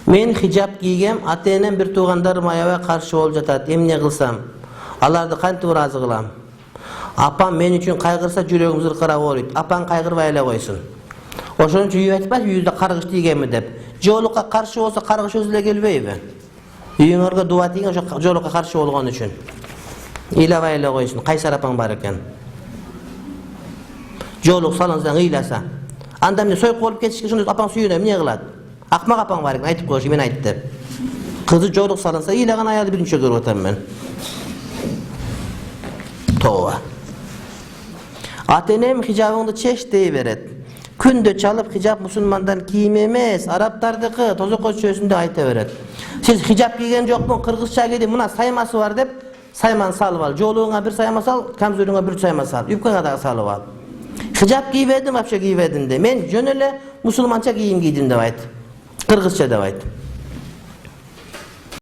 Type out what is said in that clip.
Men hijab giygem, ata-enem bir tuğandarım ayaba karşı bolup jatat. Emne kılsam? Alardı kantip razı kılam. Apam men üçün kaygırsa yüreğim zırkıra boluyt. Apan kaygırбай эле koysun. Oşon üçün üy aytpay, yüzde kargış diygenmi dep. Jolukka karşı olsa kargış özüle gelbeybi. Üyüңөрgө dua ettiğin oşo jolukka karşı bolgon üçün. İlabay ele koysun. Kaysar apan bar eken. Joluk salınsan ıylasa. Anda mene soyup bolup ketişke şunu apan suyuna emne kılat? Akmak apan bar eken. Aytıp koyuş, men aytdı dep. Kızı joluk salınsa ıylagan ayalı birinci görüp otam men. Tova. Ata-enem hijabыңды çeş deyiveret. Күндө çalıp hijab musulmandan kiyim emes, Araptardıkı tozok çözünde ayta beret. Siz hijab giygen jokmu, Kırgızça giydi, muna sayması var dep, sayman salıp al. Joluğuna bir sayma sal, kamzörüne bir sayma sal. Üpkana da salıp al. Hijab giyiverdim, apşa giyiverdim de. Men jönele musulmança giyim giydim de ayt. Kırgızça de ayt.